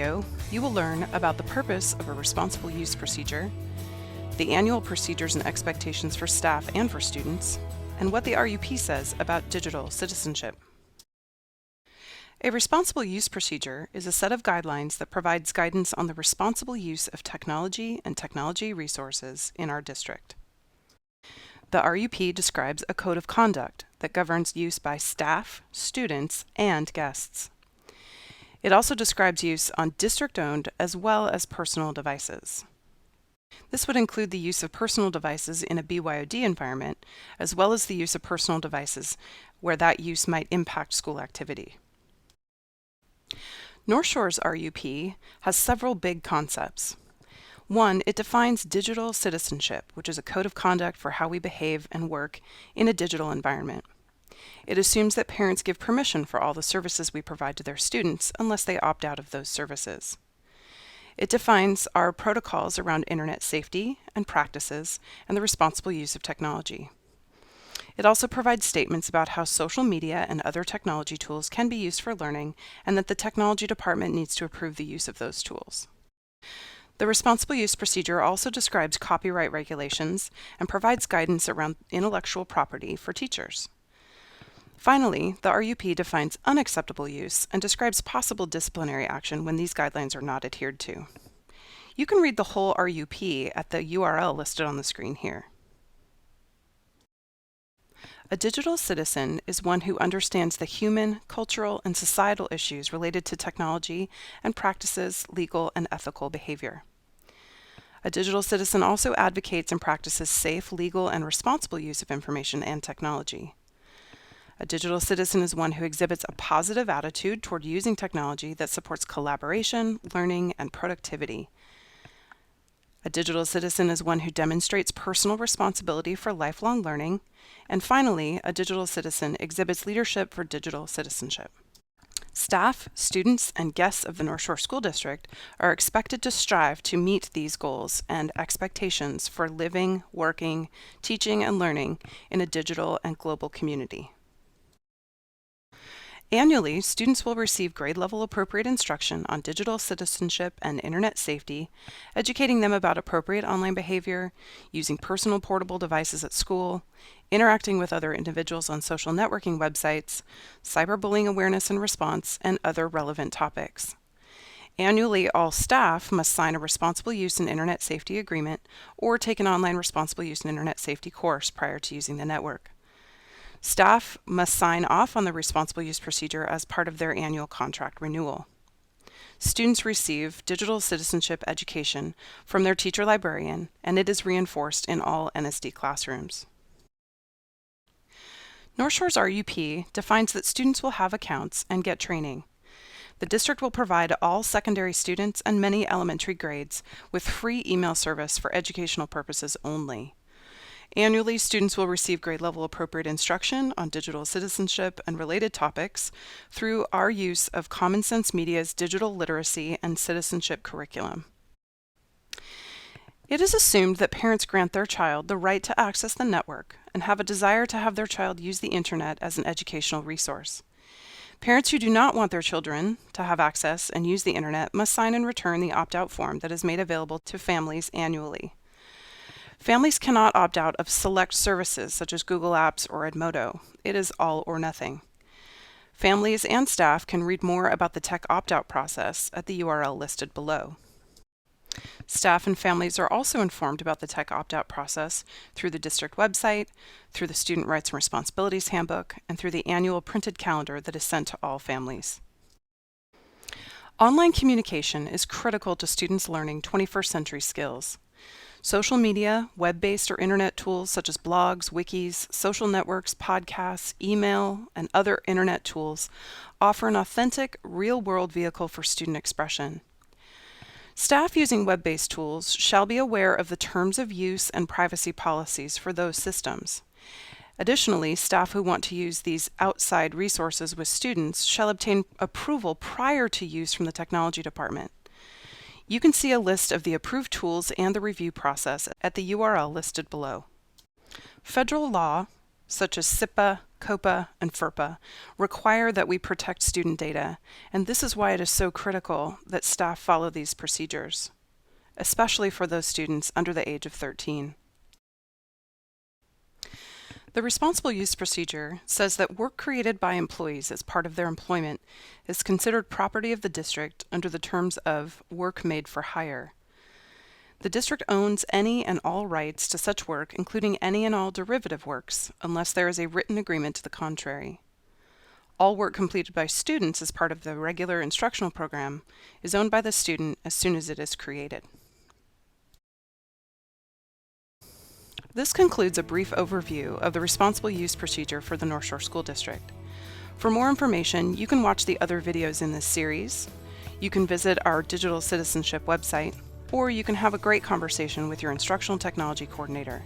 video, you will learn about the purpose of a responsible use procedure, the annual procedures and expectations for staff and for students, and what the RUP says about digital citizenship. A responsible use procedure is a set of guidelines that provides guidance on the responsible use of technology and technology resources in our district. The RUP describes a code of conduct that governs use by staff, students, and guests. It also describes use on district-owned as well as personal devices. This would include the use of personal devices in a BYOD environment, as well as the use of personal devices where that use might impact school activity. North Shore's RUP has several big concepts. One, it defines digital citizenship, which is a code of conduct for how we behave and work in a digital environment. It assumes that parents give permission for all the services we provide to their students unless they opt out of those services. It defines our protocols around internet safety and practices and the responsible use of technology. It also provides statements about how social media and other technology tools can be used for learning and that the technology department needs to approve the use of those tools. The responsible use procedure also describes copyright regulations and provides guidance around intellectual property for teachers. Finally, the RUP defines unacceptable use and describes possible disciplinary action when these guidelines are not adhered to. You can read the whole RUP at the URL listed on the screen here. A digital citizen is one who understands the human, cultural, and societal issues related to technology and practices legal and ethical behavior. A digital citizen also advocates and practices safe, legal, and responsible use of information and technology. A digital citizen is one who exhibits a positive attitude toward using technology that supports collaboration, learning, and productivity. A digital citizen is one who demonstrates personal responsibility for lifelong learning. And finally, a digital citizen exhibits leadership for digital citizenship. Staff, students, and guests of the North Shore School District are expected to strive to meet these goals and expectations for living, working, teaching, and learning in a digital and global community. Annually, students will receive grade-level appropriate instruction on digital citizenship and internet safety, educating them about appropriate online behavior, using personal portable devices at school, interacting with other individuals on social networking websites, cyberbullying awareness and response, and other relevant topics. Annually, all staff must sign a responsible use and internet safety agreement or take an online responsible use and internet safety course prior to using the network. Staff must sign off on the responsible use procedure as part of their annual contract renewal. Students receive digital citizenship education from their teacher librarian, and it is reinforced in all NSD classrooms. North Shore's RUP defines that students will have accounts and get training. The district will provide all secondary students and many elementary grades with free email service for educational purposes only. Annually, students will receive grade-level appropriate instruction on digital citizenship and related topics through our use of Common Sense Media's digital literacy and citizenship curriculum. It is assumed that parents grant their child the right to access the network and have a desire to have their child use the internet as an educational resource. Parents who do not want their children to have access and use the internet must sign and return the opt-out form that is made available to families annually. Families cannot opt out of select services such as Google Apps or Edmodo. It is all or nothing. Families and staff can read more about the tech opt-out process at the URL listed below. Staff and families are also informed about the tech opt-out process through the district website, through the Student Rights and Responsibilities Handbook, and through the annual printed calendar that is sent to all families. Online communication is critical to students learning 21st century skills. Social media, web-based or internet tools such as blogs, wikis, social networks, podcasts, email, and other internet tools offer an authentic, real-world vehicle for student expression. Staff using web-based tools shall be aware of the terms of use and privacy policies for those systems. Additionally, staff who want to use these outside resources with students shall obtain approval prior to use from the technology department. You can see a list of the approved tools and the review process at the URL listed below. Federal law such as SIPA, COPA, and FERPA, require that we protect student data, and this is why it is so critical that staff follow these procedures, especially for those students under the age of 13. The responsible use procedure says that work created by employees as part of their employment is considered property of the district under the terms of work made for hire. The district owns any and all rights to such work, including any and all derivative works, unless there is a written agreement to the contrary. All work completed by students as part of the regular instructional program is owned by the student as soon as it is created. This concludes a brief overview of the responsible use procedure for the North Shore School District. For more information, you can watch the other videos in this series, you can visit our digital citizenship website, or you can have a great conversation with your instructional technology coordinator.